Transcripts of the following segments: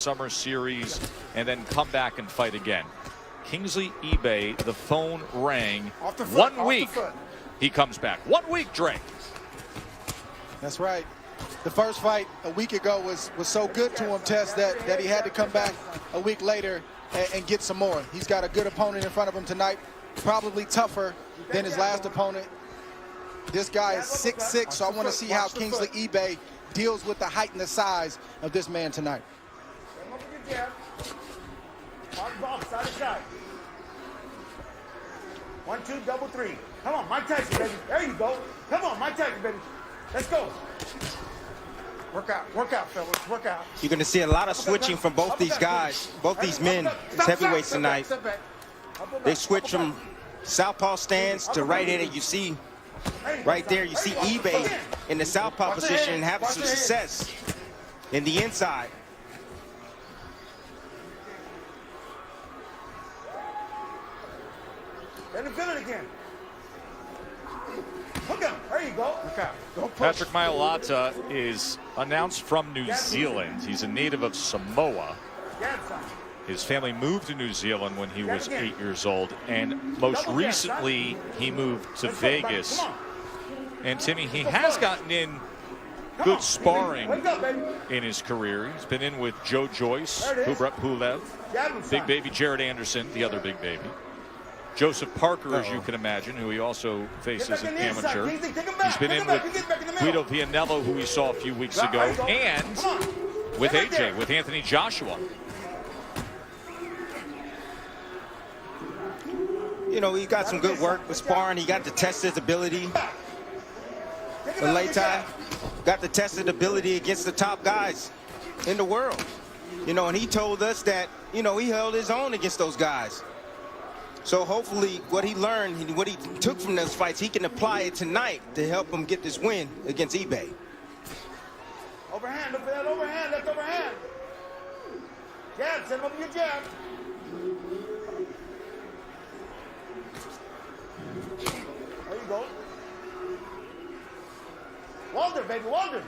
Summer Series and then come back and fight again. Kingsley Ibeh, the phone rang. 1 week, he comes back. 1 week, Dre. That's right. The first fight a week ago was so good to him, Tess, that he had to come back a week later and get some more. He's got a good opponent in front of him tonight, probably tougher than his last opponent. This guy is 6'6", so I want to see how Kingsley Ibeh deals with the height and the size of this man tonight. Side to side. 1, 2, double 3. Come on, Mike Tyson, baby. There you go. Come on, Mike Tyson, baby. Let's go. Work out, fellas. Work out. You're going to see a lot of switching from both these guys, both these men, heavyweights tonight. They switch from southpaw stance to right-handed. You see right there, you see Ibeh in the southpaw position and having some success in the inside. Let him feel it again. Hook him. There you go. Patrick Mailata is announced from New Zealand. He's a native of Samoa. His family moved to New Zealand when he was 8 years old, and most recently he moved to Vegas. And Timmy, he has gotten in good sparring in his career. He's been in with Joe Joyce, Kubrat Pulev, Big Baby Jared Anderson, the other Big Baby. Joseph Parker, as you can imagine, who he also faces as an amateur. He's been in with Guido Vianello, who we saw a few weeks ago, and with AJ, with Anthony Joshua. You know, he got some good work with sparring. He got to test his ability. Mailata got to test his ability against the top guys in the world. You know, and he told us that, you know, he held his own against those guys. So hopefully what he learned, what he took from those fights, he can apply it tonight to help him get this win against Ibeh. Overhand, look for that overhand, left overhand. Jab, send him over your jab. There you go. Walter, baby, Walter.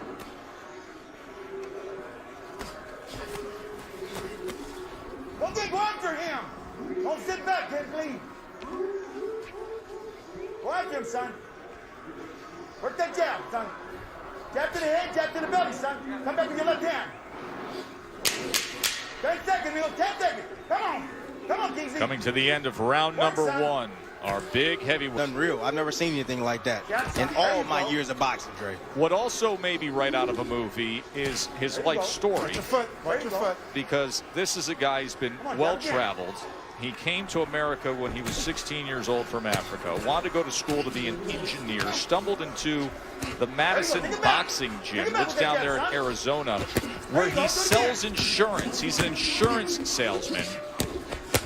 Go after him. Don't sit back, Kingsley. Go after him, son. Work that jab, son. Jab to the head, jab to the belly, son. Come back with your left hand. 10 seconds, Neil. 10 seconds. Come on. Come on, Kingsley. Coming to the end of round number 1. Our big heavyweight. Unreal. I've never seen anything like that in all my years of boxing, Dre. What also may be right out of a movie is his life story. Watch your foot. Watch your foot. Because this is a guy who's been well-traveled. He came to America when he was 16 years old from Africa, wanted to go to school to be an engineer, stumbled into the Madison Boxing Gym, lives down there in Arizona, where he sells insurance. He's an insurance salesman.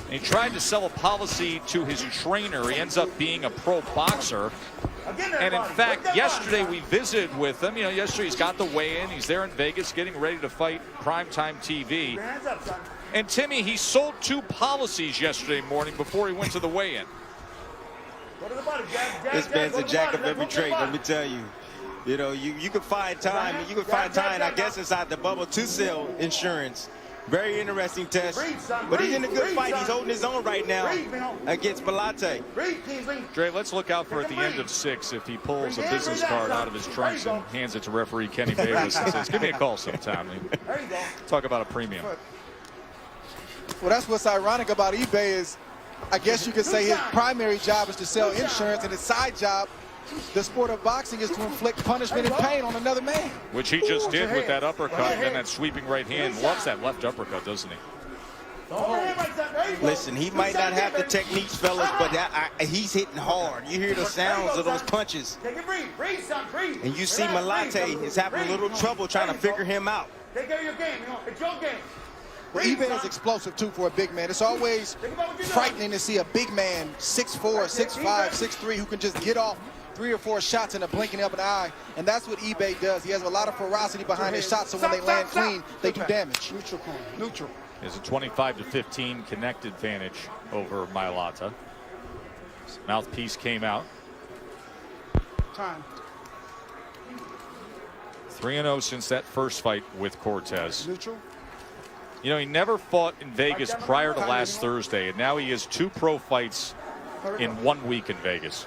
And he tried to sell a policy to his trainer. He ends up being a pro boxer. And in fact, yesterday we visited with him. You know, yesterday he's got the weigh-in. He's there in Vegas getting ready to fight primetime TV. And Timmy, he sold 2 policies yesterday morning before he went to the weigh-in. This man's a jack of every trade, let me tell you. You know, you can find time. You can find time, I guess, inside the bubble to sell insurance. Very interesting test. But he's in a good fight. He's holding his own right now against Mailata. Dre, let's look out for at the end of 6 if he pulls a business card out of his trunks and hands it to referee Kenny Davis and says, give me a call sometime. Talk about a premium. Well, that's what's ironic about Ibeh is, I guess you could say his primary job is to sell insurance, and his side job, the sport of boxing, is to inflict punishment and pain on another man. Which he just did with that uppercut and then that sweeping right hand. Loves that left uppercut, doesn't he? Listen, he might not have the techniques, fellas, but he's hitting hard. You hear the sounds of those punches. And you see Mailata is having a little trouble trying to figure him out. Take care of your game, it's your game. Well, Ibeh is explosive, too, for a big man. It's always frightening to see a big man, 6'4", 6'5", 6'3", who can just get off 3 or 4 shots in a blinking of an eye. And that's what Ibeh does. He has a lot of ferocity behind his shots, so when they land clean, they do damage. Neutral corner. Neutral. There's a 25-15 connect advantage over Mailata. Mouthpiece came out. Time. 3-0 since that first fight with Cortez. Neutral. You know, he never fought in Vegas prior to last Thursday, and now he has 2 pro fights in 1 week in Vegas.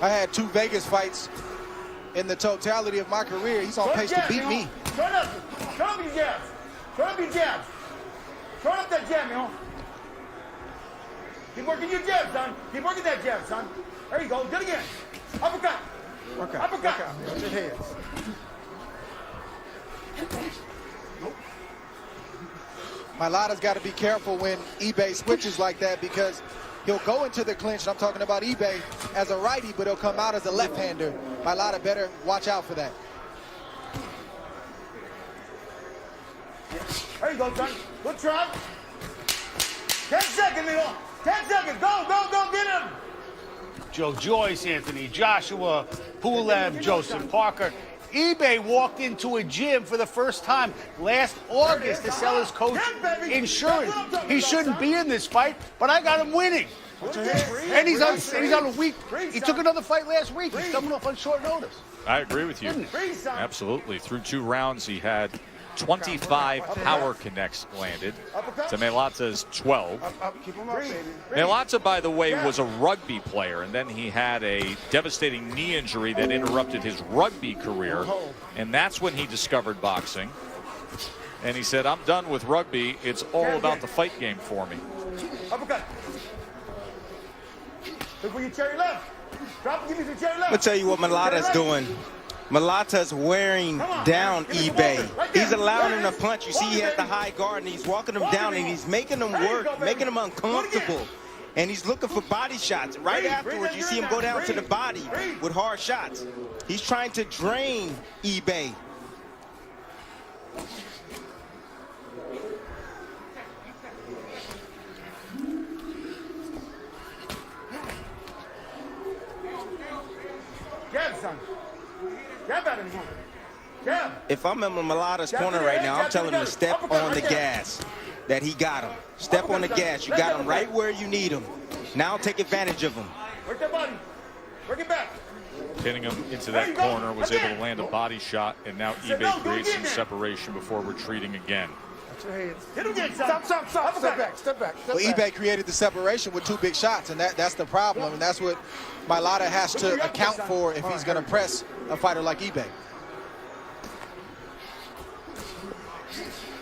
I had 2 Vegas fights in the totality of my career. He's on pace to beat me. Turn up your jabs. Turn up your jabs. Turn up that jab, Mijo. Keep working your jab, son. Keep working that jab, son. There you go. Do it again. Uppercut. Uppercut. Watch your heads. Mailata's got to be careful when Ibeh switches like that, because he'll go into the clinch. And I'm talking about Ibeh as a righty, but he'll come out as a left-hander. Mailata better watch out for that. There you go, son. Good try. 10 seconds, Mijo. 10 seconds. Go, get him. Joe Joyce, Anthony Joshua, Pulev, Joseph Parker. Ibeh walked into a gym for the first time last August to sell his coach insurance. He shouldn't be in this fight, but I got him winning. And he's on a week. He took another fight last week. He's coming off on short notice. I agree with you. Absolutely. Through 2 rounds, he had 25 power connects landed to Mailata's 12. Keep him up, baby. Mailata, by the way, was a rugby player, and then he had a devastating knee injury that interrupted his rugby career, and that's when he discovered boxing. And he said, I'm done with rugby. It's all about the fight game for me. Uppercut. Look for your cherry left. Drop, give me some cherry left. I'm going to tell you what Mailata's doing. Mailata's wearing down Ibeh. He's allowing him to punch. You see he has the high guard, and he's walking him down, and he's making him work, making him uncomfortable. And he's looking for body shots. Right afterwards, you see him go down to the body with hard shots. He's trying to drain Ibeh. Jab, son. Jab at him. Jab. If I'm in Mailata's corner right now, I'm telling him to step on the gas. That he got him. Step on the gas. You got him right where you need him. Now take advantage of him. Work that body. Work it back. Hitting him into that corner, was able to land a body shot, and now Ibeh creates some separation before retreating again. Hit him again, son. Stop. Step back. Well, Ibeh created the separation with 2 big shots, and that's the problem. And that's what Mailata has to account for if he's going to press a fighter like Ibeh.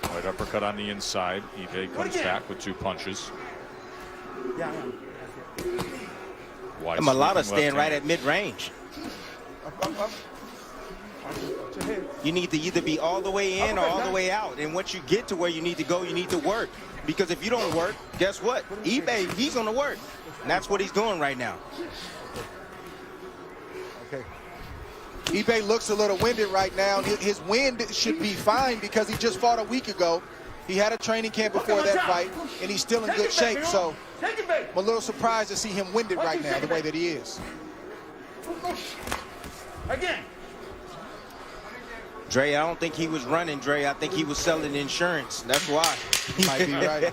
Right uppercut on the inside. Ibeh comes back with 2 punches. And Mailata staying right at mid-range. You need to either be all the way in or all the way out. And once you get to where you need to go, you need to work. Because if you don't work, guess what? Ibeh, he's going to work. And that's what he's doing right now. Okay. Ibeh looks a little winded right now. His wind should be fine because he just fought a week ago. He had a training camp before that fight, and he's still in good shape. So I'm a little surprised to see him winded right now, the way that he is. Again. Dre, I don't think he was running, Dre. I think he was selling insurance. That's why. He might be right.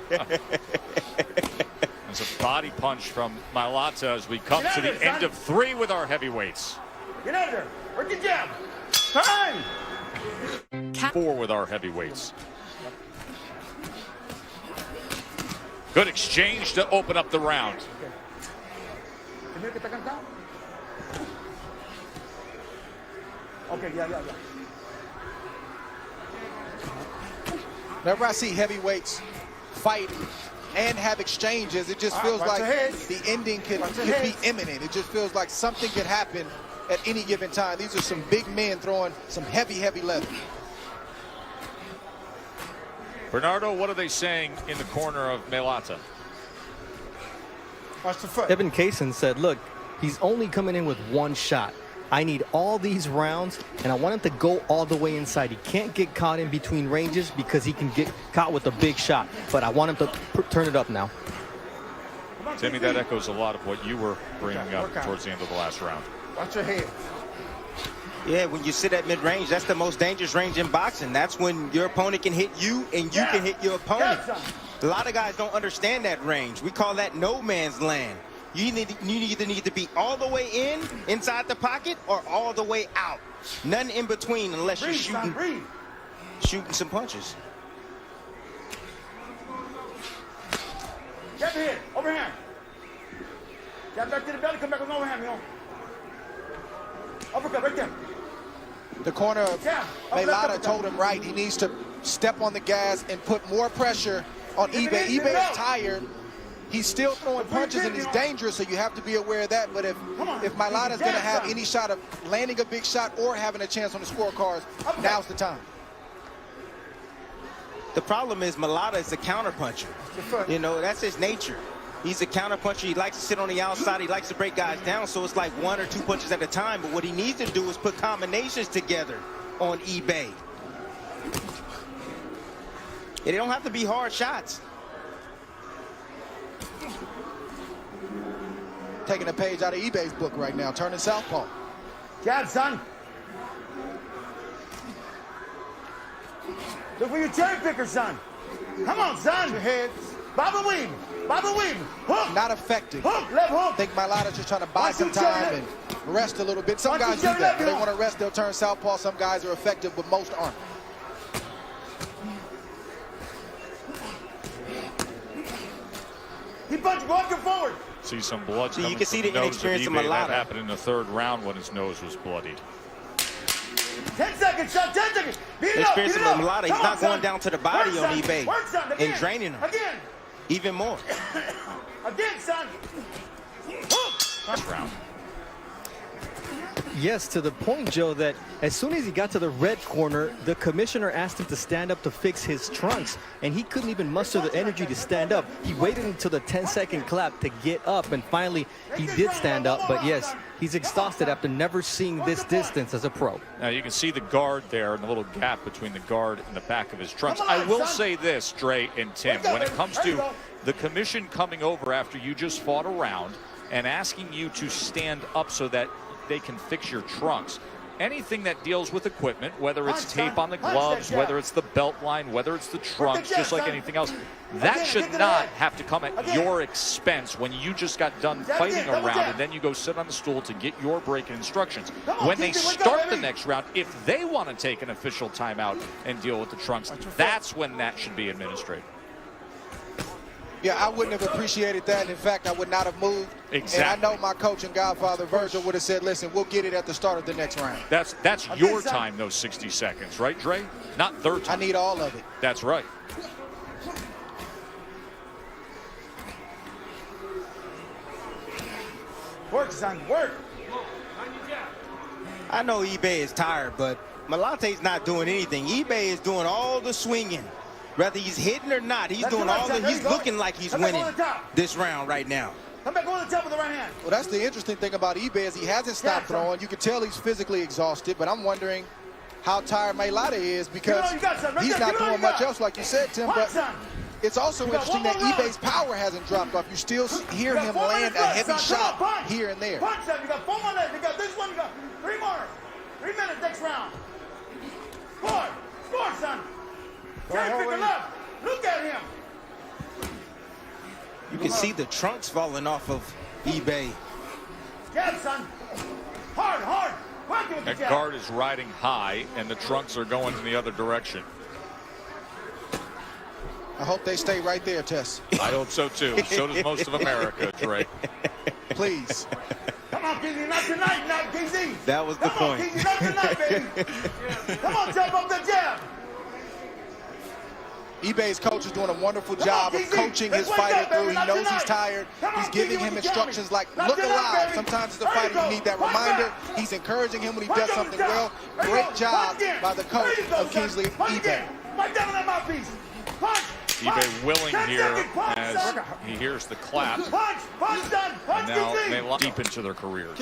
There's a body punch from Mailata as we come to the end of 3 with our heavyweights. Get out of there. Work your jab. Time. 4 with our heavyweights. Good exchange to open up the round. Okay, yeah. Whenever I see heavyweights fight and have exchanges, it just feels like the ending could be imminent. It just feels like something could happen at any given time. These are some big men throwing some heavy leather. Bernardo, what are they saying in the corner of Mailata? Watch the foot. Evan Kaysen said, look, he's only coming in with 1 shot. I need all these rounds, and I want him to go all the way inside. He can't get caught in between ranges because he can get caught with a big shot. But I want him to turn it up now. Timmy, that echoes a lot of what you were bringing up towards the end of the last round. Watch your head. Yeah, when you sit at mid-range, that's the most dangerous range in boxing. That's when your opponent can hit you and you can hit your opponent. A lot of guys don't understand that range. We call that no man's land. You either need to be all the way inside the pocket, or all the way out. None in between unless you're shooting some punches. Get the hit. Overhand. Get back to the belly. Come back with an overhand, you know. Uppercut right there. The corner of Mailata told him right. He needs to step on the gas and put more pressure on Ibeh. Ibeh is tired. He's still throwing punches and he's dangerous, so you have to be aware of that. But if Mailata is going to have any shot of landing a big shot or having a chance on the scorecards, now's the time. The problem is Mailata is a counterpuncher. You know, that's his nature. He's a counterpuncher. He likes to sit on the outside. He likes to break guys down, so it's like 1 or 2 punches at a time. But what he needs to do is put combinations together on Ibeh. They don't have to be hard shots. Taking a page out of Ibeh's book right now, turning southpaw. Jab, son. Look for your cherry picker, son. Come on, son. Your head. Bobble weave. Bobble weave. Hook. Not effective. Hook. Left hook. I think Mailata's just trying to buy some time and rest a little bit. Some guys do that. When they want to rest, they'll turn southpaw. Some guys are effective, but most aren't. He punched walking forward. See some blood. So you can see the inexperience of Mailata. That happened in the 3rd round when his nose was bloodied. 10 seconds, son. 10 seconds. Beat it up. Experience of Mailata. He's not going down to the body on Ibeh and draining him Again. even more. Again, son. First round. Yes, to the point, Joe, that as soon as he got to the red corner, the commissioner asked him to stand up to fix his trunks, and he couldn't even muster the energy to stand up. He waited until the 10-second clap to get up, and finally he did stand up. But yes, he's exhausted after never seeing this distance as a pro. Now you can see the guard there and the little gap between the guard and the back of his trunks. I will say this, Dre and Tim, when it comes to the commission coming over after you just fought a round and asking you to stand up so that they can fix your trunks. Anything that deals with equipment, whether it's tape on the gloves, whether it's the belt line, whether it's the trunks, just like anything else, that should not have to come at your expense when you just got done fighting a round and then you go sit on the stool to get your break and instructions. When they start the next round, if they want to take an official timeout and deal with the trunks, that's when that should be administered. Yeah, I wouldn't have appreciated that. In fact, I would not have moved. Exactly. And I know my coach and godfather, Virgil, would have said, listen, we'll get it at the start of the next round. That's your time, those 60 seconds, right, Dre? Not their time. I need all of it. That's right. Work, son. Work. I know Ibeh is tired, but Mailata's not doing anything. Ibeh is doing all the swinging. Whether he's hitting or not, he's doing all the, he's looking like he's winning this round right now. Come back on the top with the right hand. Well, that's the interesting thing about Ibeh is he hasn't stopped throwing. You can tell he's physically exhausted, but I'm wondering how tired Mailata is because he's not doing much else, like you said, Tim. But it's also interesting that Ibeh's power hasn't dropped off. You still hear him land a heavy shot here and there. Punch them. You got 4 more left. You got this one. You got 3 more. 3 minutes next round. Score. Score, son. Can't pick him up. Look at him. You can see the trunks falling off of Ibeh. Jab, son. Hard, hard. That guard is riding high, and the trunks are going in the other direction. I hope they stay right there, Tess. I hope so, too. So does most of America, Dre. Please. Come on, Kingsley. Not tonight, not Kingsley. That was the point. Come on, Kingsley. Not tonight, baby. Come on, jump up the jab. Ibeh's coach is doing a wonderful job of coaching his fighter through. He knows he's tired. He's giving him instructions like, look alive. Sometimes as a fighter, you need that reminder. He's encouraging him when he does something well. Great job by the coach of Kingsley Ibeh. Ibeh willing here as he hears the clap. And now they lock deep into their careers.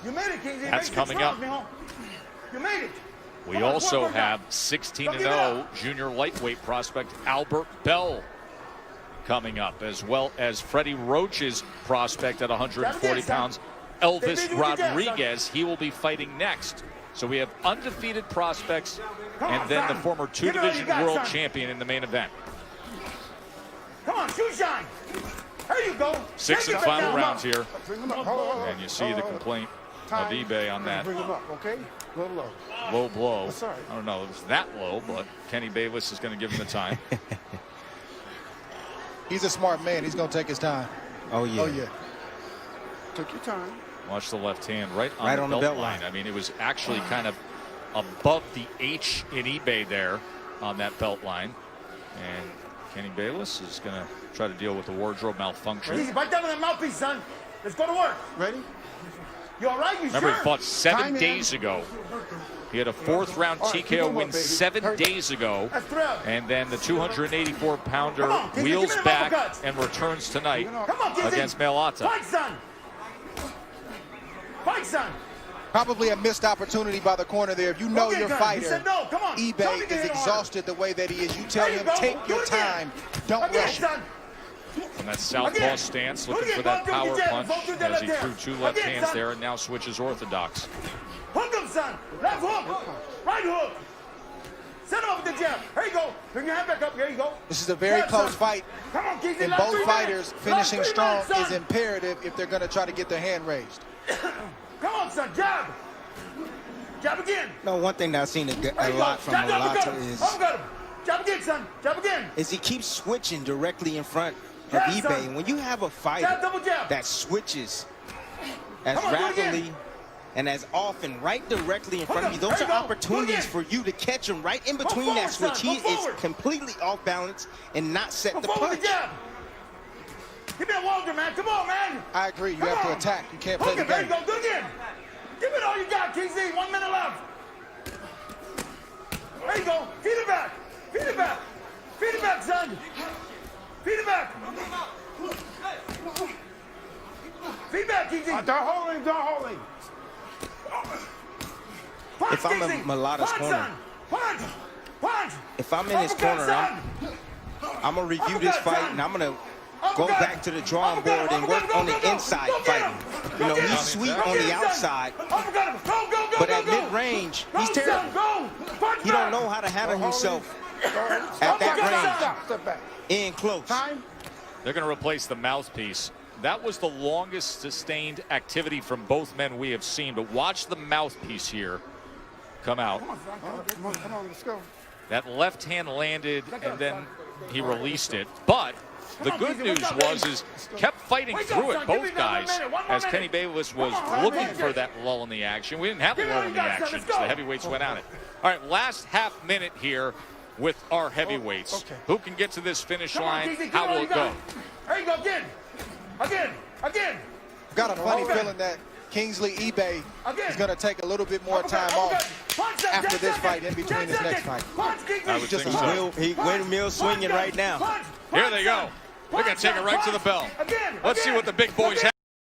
You made it, Kingsley. That's coming up. You made it. We also have 16-0 junior lightweight prospect Albert Bell coming up, as well as Freddie Roach's prospect at 140 pounds, Elvis Rodriguez. He will be fighting next. So we have undefeated prospects and then the former 2-division world champion in the main event. Come on, shoe shine. There you go. Sixth Take and it final back round down. here. Bring him up. Hold on. And you see the complaint of Ibeh on that Bring him up, okay? Go low. low blow. That's all right. I don't know if it was that low, but Kenny Bayless is going to give him the time. He's a smart man. He's going to take his time. Oh, yeah. Oh, yeah. Took your time. Watch the left hand right on, Right the, on the belt belt line. line. I mean, it was actually kind of above the H in Ibeh there on that belt line. And Kenny Bayless is going to try to deal with the wardrobe malfunction. Easy, bite down on that mouthpiece, son. Let's go to work. Ready? You all right? You Remember, sure? he fought 7 Time in. days ago. He had a 4th round All right, keep TKO him win up, baby. 7 Hurry. days ago. That's thrill. And then the 284-pounder Come on, Kingsley, wheels give me them back uppercuts. and returns tonight Come on, Kingsley. against Mailata. Fight, son. Fight, son. Probably a missed opportunity by the corner there. If you know Okay, your gun. He fighter, said no. Come on. Show me Ibeh the is hit on exhausted the way that he is. You tell There you him, go. take Do your it again. time. Don't Again, rush it. son. From that southpaw Again. stance, Do it looking again. for that Both do power the jab. punch Both do that as he left threw hand. 2 left Again, hands son. there and now switches orthodox. Hook him, son. Left hook. Right hook. Set him up with the jab. Here you go. Bring your hand back up. Here you go. This is a very Jab, close son. fight. Come on, Kingsley. And Last both 3 fighters minutes. finishing Last 3 strong minutes, son. is imperative if they're going to try to get their hand raised. Come on, son. Jab. Jab again. No, one thing that I've seen There a you go. lot from Jab, jab, Mailata uppercut. is Uppercut him. Jab again, son. Jab again. he keeps switching directly in front of Jab, Ibeh. son. And when you have a Jab, fighter double jab. that switches as Come on, do it again. rapidly and as often right directly in front of you, There those you are go. opportunities Do for you to catch him right in Go between that forward, switch. son. He Go is forward. completely off balance and not set Go the forward punch. with the jab. Give me that Walter, man. Come on, man. I agree. You Come have to on. attack. You can't play Hook the it. There you game. go. Do it again. Give it all you got, Kingsley. 1 minute left. There you go. Feed it back. Feed it back. Feed it back, son. Feed it back. Feed back, Kingsley. Don't hold him. Don't hold him. Punch, If I'm in Kingsley. Mailata's Punch, corner. son. Punch. Punch. If I'm in his Uppercut, corner, son. I'm going to review this Uppercut, fight son. and I'm going to go Uppercut. back to the drawing board and work on the inside fighting. You know, he's sweet on the outside, Uppercut him. Go, go, go, but go, at go. mid-range, Go, he's son, terrible. Go. Punch He don't back. know how to handle himself at Uppercut, that range, Stop. Step back. in close. Time. They're going to replace the mouthpiece. That was the longest sustained activity from both men we have seen. But watch the mouthpiece here come out. Come on, let's go. That left hand landed and then he released it. But the good news was kept fighting through it, both guys, as Kenny Bayless was looking for that lull in the action. We didn't have a lull in the action because the heavyweights went at it. All right, last half minute here with our heavyweights. Okay. Who can get to this finish Come on, line? Kingsley, How give will all it you go? got. There you go, again. Again. Again. Got a funny Okay. feeling that Kingsley Ibeh Again. is going to take a little bit more Uppercut, time uppercut. off Punch that, after 10 this seconds. fight in between 10 his next seconds. fight. Punch, Kingsley. I would Just think a so. He windmill swinging right now. Here they go. They're going to take it right to the bell. Again. Let's see what the big boys have.